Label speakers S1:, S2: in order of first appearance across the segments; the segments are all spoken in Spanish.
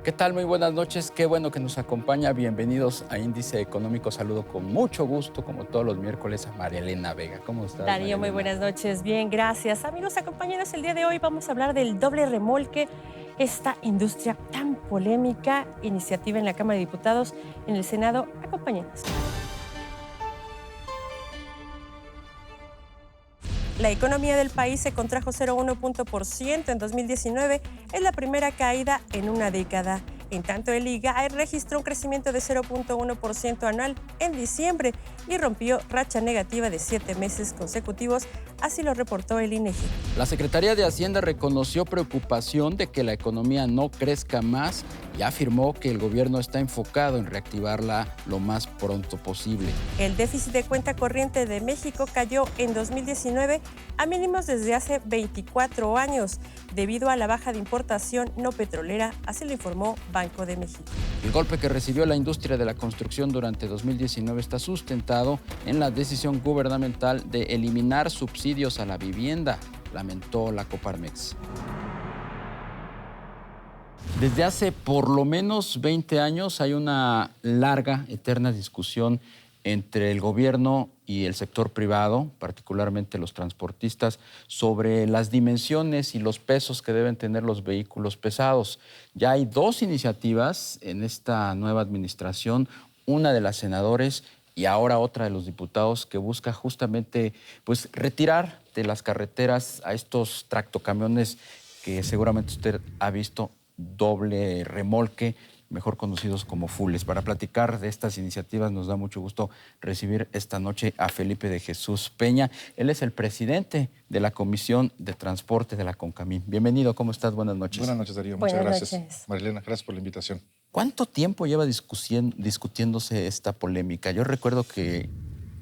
S1: ¿Qué tal? Muy buenas noches. Qué bueno que nos acompaña. Bienvenidos a Índice Económico. Saludo con mucho gusto, como todos los miércoles, a María Elena Vega. ¿Cómo estás, María
S2: Darío, muy
S1: Elena?
S2: buenas noches. Bien, gracias. Amigos, acompáñenos el día de hoy. Vamos a hablar del doble remolque, esta industria tan polémica, iniciativa en la Cámara de Diputados, en el Senado. Acompáñenos. La economía del país se contrajo 0,1% en 2019. Es la primera caída en una década. En tanto, el IGAE registró un crecimiento de 0,1% anual en diciembre y rompió racha negativa de 7 meses consecutivos. Así lo reportó el INEGI.
S1: La Secretaría de Hacienda reconoció preocupación de que la economía no crezca más y afirmó que el gobierno está enfocado en reactivarla lo más pronto posible.
S2: El déficit de cuenta corriente de México cayó en 2019 a mínimos desde hace 24 años, debido a la baja de importación no petrolera, así lo informó Banco de México.
S1: El golpe que recibió la industria de la construcción durante 2019 está sustentado en la decisión gubernamental de eliminar subsidios a la vivienda, lamentó la Coparmex. Desde hace por lo menos 20 años hay una larga, eterna discusión entre el gobierno y el sector privado, particularmente los transportistas, sobre las dimensiones y los pesos que deben tener los vehículos pesados. Ya hay dos iniciativas en esta nueva administración, una de las senadores y ahora otra de los diputados, que busca justamente pues, retirar de las carreteras a estos tractocamiones que seguramente usted ha visto, doble remolque, mejor conocidos como fules. Para platicar de estas iniciativas nos da mucho gusto recibir esta noche a Felipe de Jesús Peña. Él es el presidente de la Comisión de Transporte de la CONCAMIN. Bienvenido, ¿cómo estás? Buenas noches.
S3: Buenas noches, Darío. Muchas
S2: Buenas
S3: gracias.
S2: noches.
S3: Marilena, gracias por la invitación.
S1: ¿Cuánto tiempo lleva discutiéndose esta polémica? Yo recuerdo que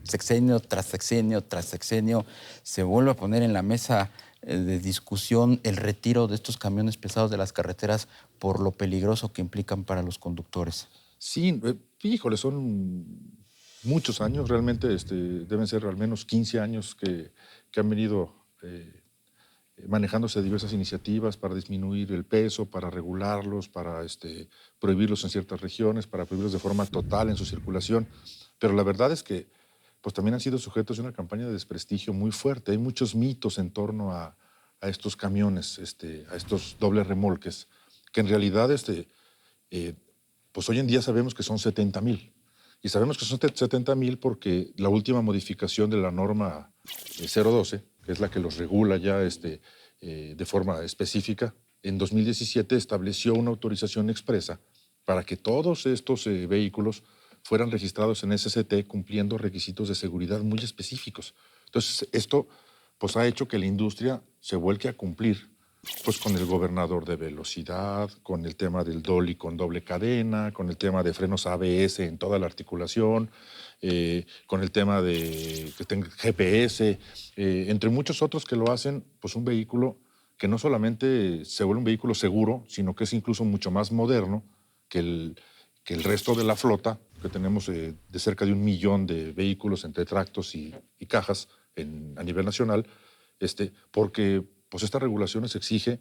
S1: sexenio tras sexenio tras sexenio se vuelve a poner en la mesa de discusión el retiro de estos camiones pesados de las carreteras por lo peligroso que implican para los conductores.
S3: Sí, híjole, son muchos años, realmente deben ser al menos 15 años que han venido manejándose diversas iniciativas para disminuir el peso, para regularlos, para prohibirlos en ciertas regiones, para prohibirlos de forma total en su circulación. Pero la verdad es que pues, también han sido sujetos de una campaña de desprestigio muy fuerte. Hay muchos mitos en torno a estos camiones, a estos dobles remolques, que en realidad pues hoy en día sabemos que son 70,000. Y sabemos que son 70,000 porque la última modificación de la norma 012, que es la que los regula ya de forma específica, en 2017 estableció una autorización expresa para que todos estos vehículos fueran registrados en SCT cumpliendo requisitos de seguridad muy específicos. Entonces, esto pues, ha hecho que la industria se vuelque a cumplir pues con el gobernador de velocidad, con el tema del dolly con doble cadena, con el tema de frenos ABS en toda la articulación, con el tema de que tenga GPS, entre muchos otros que lo hacen, pues un vehículo que no solamente se vuelve un vehículo seguro, sino que es incluso mucho más moderno que el resto de la flota, que tenemos de cerca de 1 millón de vehículos entre tractos y cajas a nivel nacional, porque pues esta regulación se exige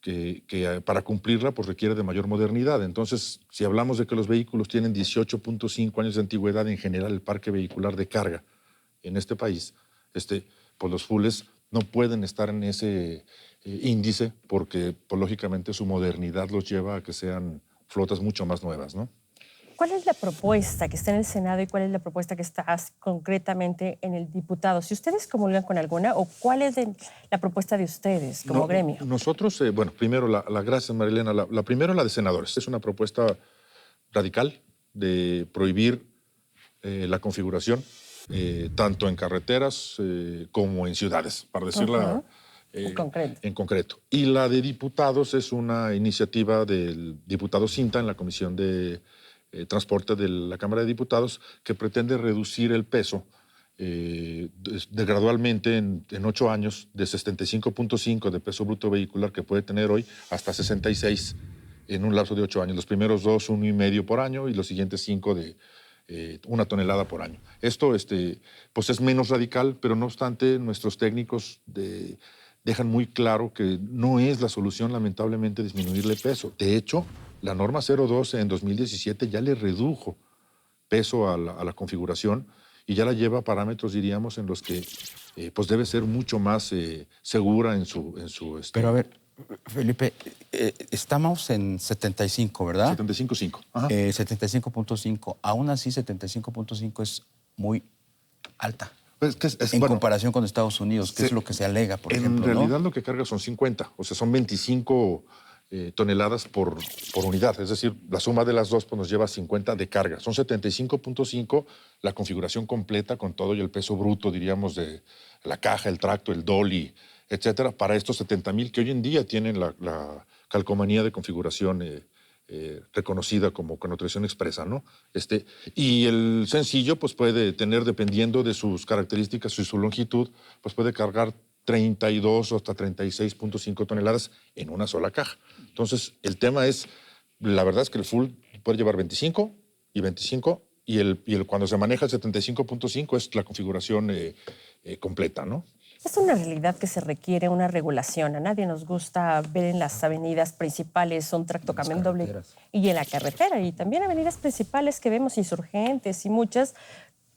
S3: que para cumplirla pues requiere de mayor modernidad. Entonces, si hablamos de que los vehículos tienen 18.5 años de antigüedad en general, el parque vehicular de carga en este país, pues los fulles no pueden estar en ese índice porque pues, lógicamente su modernidad los lleva a que sean flotas mucho más nuevas, ¿no?
S2: ¿Cuál es la propuesta que está en el Senado y cuál es la propuesta que está concretamente en el diputado? Si ustedes comulgan con alguna, o cuál es la propuesta de ustedes como gremio.
S3: Nosotros, bueno, primero, gracias, Marilena. La primero, la de senadores. Es una propuesta radical de prohibir la configuración, tanto en carreteras como en ciudades, para decirla en concreto. Y la de diputados es una iniciativa del diputado Cinta en la Comisión de Transporte de la Cámara de Diputados, que pretende reducir el peso gradualmente en 8 años, de 75.5 de peso bruto vehicular que puede tener hoy, hasta 66 en un lapso de 8 años. Los primeros 2, 1,5 por año, y los siguientes 5 de 1 tonelada por año. Esto pues es menos radical, pero no obstante, nuestros técnicos dejan muy claro que no es la solución, lamentablemente, disminuirle peso. De hecho, La norma 012 en 2017 ya le redujo peso a la configuración y ya la lleva a parámetros, diríamos, en los que pues debe ser mucho más segura en su
S1: Pero a ver, Felipe, estamos en 75, ¿verdad?
S3: 75.5. Ajá.
S1: 75.5. Aún así, 75.5 es muy alta.
S3: Pues,
S1: En comparación con Estados Unidos, que es lo que se alega, por ejemplo.
S3: En realidad
S1: ¿no?
S3: lo que carga son 50, o sea, son 25 toneladas por unidad. Es decir, la suma de las dos pues, nos lleva a 50 de carga. Son 75.5 la configuración completa con todo y el peso bruto, diríamos, de la caja, el tracto, el dolly, etcétera, para estos 70,000 que hoy en día tienen la calcomanía de configuración reconocida como connotación expresa, ¿no? Y el sencillo, pues puede tener, dependiendo de sus características y su longitud, pues puede cargar 32 o hasta 36.5 toneladas en una sola caja. Entonces, el tema es, la verdad es que el full puede llevar 25 y 25, y cuando se maneja el 75.5 es la configuración completa, ¿no?
S2: Es una realidad que se requiere una regulación. A nadie nos gusta ver en las avenidas principales un tractocamión doble y en la carretera. Y también avenidas principales que vemos Insurgentes y muchas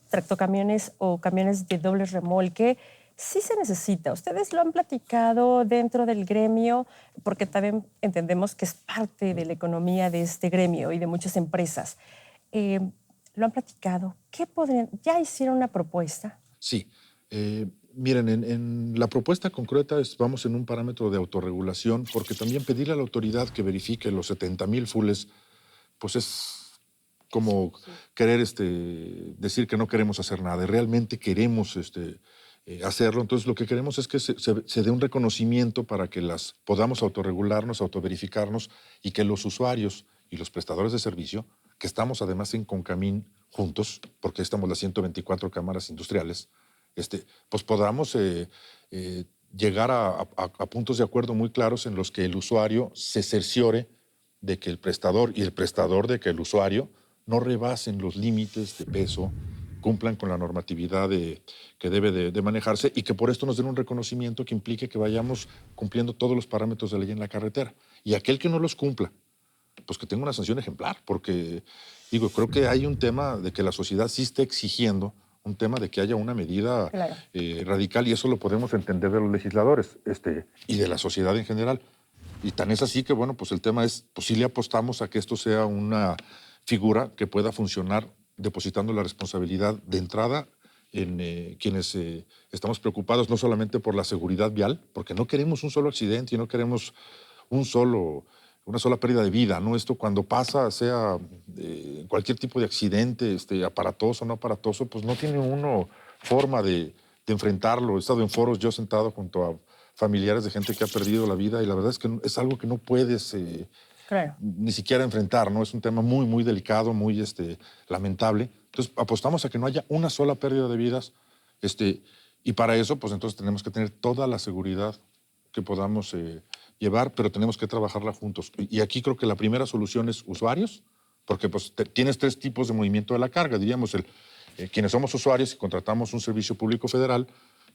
S2: tractocamiones o camiones de doble remolque. Sí se necesita. Ustedes lo han platicado dentro del gremio, porque también entendemos que es parte de la economía de este gremio y de muchas empresas. ¿Lo han platicado? ¿Qué podrían? ¿Ya hicieron una propuesta?
S3: Sí. Miren, en la propuesta concreta vamos en un parámetro de autorregulación, porque también pedirle a la autoridad que verifique los 70,000 fulles, pues es como querer decir que no queremos hacer nada. Y realmente queremos hacerlo. Entonces, lo que queremos es que se dé un reconocimiento para que las podamos autorregularnos, autoverificarnos, y que los usuarios y los prestadores de servicio, que estamos además en Concamín juntos, porque estamos las 124 cámaras industriales, pues podamos llegar a puntos de acuerdo muy claros en los que el usuario se cerciore de que el prestador y el prestador de que el usuario no rebasen los límites de peso, cumplan con la normatividad que debe de manejarse, y que por esto nos den un reconocimiento que implique que vayamos cumpliendo todos los parámetros de ley en la carretera. Y aquel que no los cumpla, pues que tenga una sanción ejemplar, porque, digo, creo que hay un tema de que la sociedad sí está exigiendo un tema de que haya una medida radical, y eso lo podemos entender de los legisladores y de la sociedad en general. Y tan es así que, bueno, pues el tema es, pues sí le apostamos a que esto sea una figura que pueda funcionar depositando la responsabilidad de entrada en quienes estamos preocupados no solamente por la seguridad vial, porque no queremos un solo accidente y no queremos una sola pérdida de vida, ¿no? Esto cuando pasa, sea cualquier tipo de accidente, aparatoso o no aparatoso, pues no tiene uno forma de enfrentarlo. He estado en foros, yo sentado junto a familiares de gente que ha perdido la vida, y la verdad es que es algo que no puedes ni siquiera enfrentar, ¿no? Es un tema muy, muy delicado, muy lamentable. Entonces, apostamos a que no haya una sola pérdida de vidas, y para eso, pues entonces tenemos que tener toda la seguridad que podamos llevar, pero tenemos que trabajarla juntos. Y aquí creo que la primera solución es usuarios, porque pues tienes tres tipos de movimiento de la carga, diríamos, quienes somos usuarios y contratamos un servicio público federal,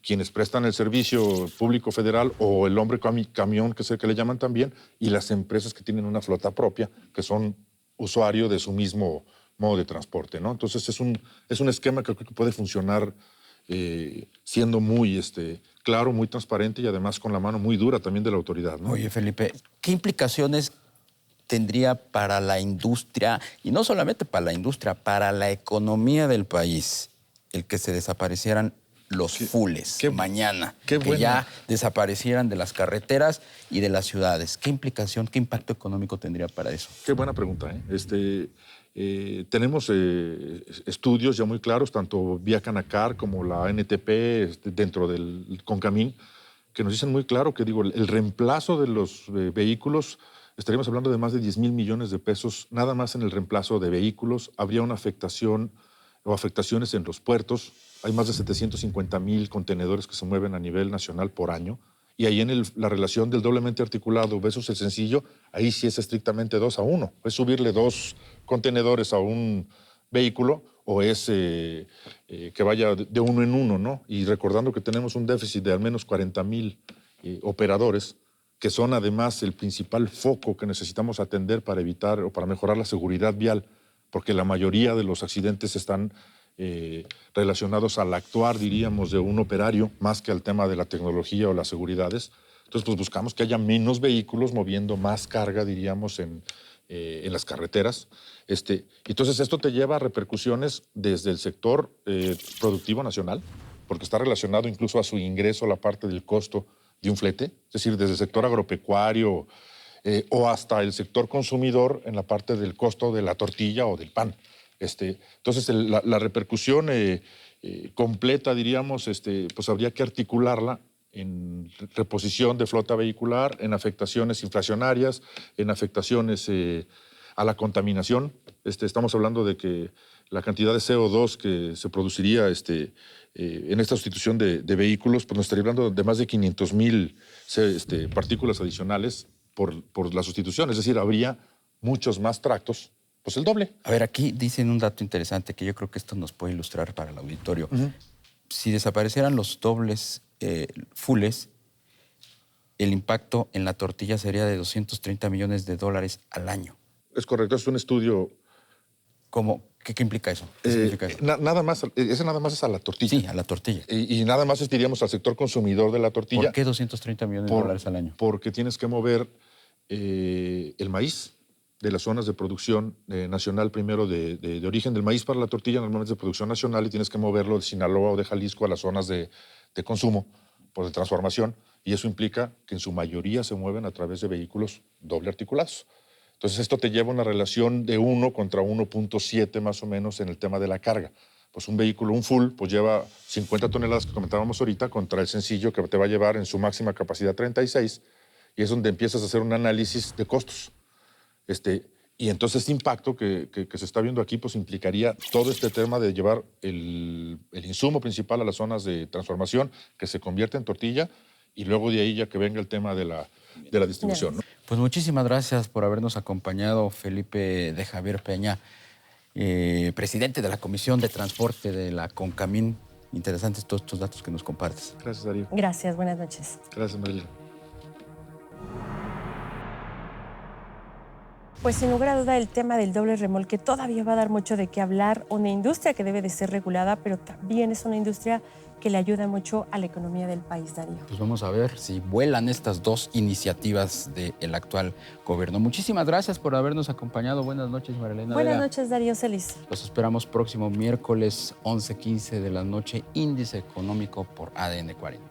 S3: quienes prestan el servicio público federal, o el hombre camión, que es el que le llaman también, y las empresas que tienen una flota propia, que son usuarios de su mismo modo de transporte, ¿no? Entonces es un esquema que creo que puede funcionar siendo muy claro, muy transparente, y además con la mano muy dura también de la autoridad, ¿no?
S1: Oye, Felipe, ¿qué implicaciones tendría para la industria, y no solamente para la industria, para la economía del país, el que se desaparecieran los fulles mañana, que ya desaparecieran de las carreteras y de las ciudades? ¿Qué implicación, qué impacto económico tendría para eso?
S3: Qué buena pregunta, tenemos estudios ya muy claros, tanto vía Canacar como la NTP dentro del Concamín, que nos dicen muy claro que, digo, el reemplazo de los vehículos, estaríamos hablando de más de 10,000 millones de pesos nada más en el reemplazo de vehículos. Habría una afectación o afectaciones en los puertos. Hay más de 750,000 contenedores que se mueven a nivel nacional por año. Y ahí en la relación del doblemente articulado versus el sencillo, ahí sí es estrictamente 2-1. Es subirle 2 contenedores a un vehículo, o es que vaya de uno en uno, ¿no? Y recordando que tenemos un déficit de al menos 40,000 operadores, que son además el principal foco que necesitamos atender para evitar o para mejorar la seguridad vial, porque la mayoría de los accidentes están relacionados al actuar, diríamos, de un operario, más que al tema de la tecnología o las seguridades. Entonces, pues buscamos que haya menos vehículos moviendo más carga, diríamos, en las carreteras. Entonces, esto te lleva a repercusiones desde el sector productivo nacional, porque está relacionado incluso a su ingreso, a la parte del costo de un flete, es decir, desde el sector agropecuario o hasta el sector consumidor en la parte del costo de la tortilla o del pan. Entonces, la repercusión completa, diríamos, pues habría que articularla en reposición de flota vehicular, en afectaciones inflacionarias, en afectaciones a la contaminación. Estamos hablando de que la cantidad de CO2 que se produciría en esta sustitución de vehículos, pues nos estaría hablando de más de 500,000 partículas adicionales por la sustitución. Es decir, habría muchos más tractos, pues el doble.
S1: A ver, aquí dicen un dato interesante que yo creo que esto nos puede ilustrar para el auditorio. Si desaparecieran los dobles fulles, el impacto en la tortilla sería de $230 millones al año.
S3: Es correcto, es un estudio.
S1: ¿Qué implica eso? ¿Qué significa eso?
S3: Nada más, ese nada más es a la tortilla.
S1: Sí, a la tortilla.
S3: Y nada más diríamos al sector consumidor de la tortilla.
S1: ¿Por qué $230 millones al año?
S3: Porque tienes que mover el maíz de las zonas de producción nacional, primero de origen del maíz para la tortilla, normalmente es de producción nacional, y tienes que moverlo de Sinaloa o de Jalisco a las zonas de consumo, pues de transformación, y eso implica que en su mayoría se mueven a través de vehículos doble articulados. Entonces esto te lleva a una relación de 1 contra 1.7 más o menos en el tema de la carga. Pues un vehículo, un full, pues lleva 50 toneladas que comentábamos ahorita contra el sencillo que te va a llevar en su máxima capacidad 36, y es donde empiezas a hacer un análisis de costos. Y entonces este impacto que se está viendo aquí pues implicaría todo este tema de llevar el insumo principal a las zonas de transformación, que se convierte en tortilla, y luego de ahí ya que venga el tema de la distribución, ¿no?
S1: Pues muchísimas gracias por habernos acompañado, Felipe de Javier Peña, presidente de la Comisión de Transporte de la CONCAMIN. Interesantes todos estos datos que nos compartes.
S3: Gracias, Darío.
S2: Gracias, buenas noches.
S3: Gracias, María.
S2: Pues sin lugar a duda el tema del doble remolque todavía va a dar mucho de qué hablar. Una industria que debe de ser regulada, pero también es una industria que le ayuda mucho a la economía del país, Darío.
S1: Pues vamos a ver si vuelan estas dos iniciativas del actual gobierno. Muchísimas gracias por habernos acompañado. Buenas noches, Marilena.
S2: Buenas noches, Darío Celis.
S1: Los esperamos próximo miércoles 11:15 de la noche, Índice Económico por ADN 40.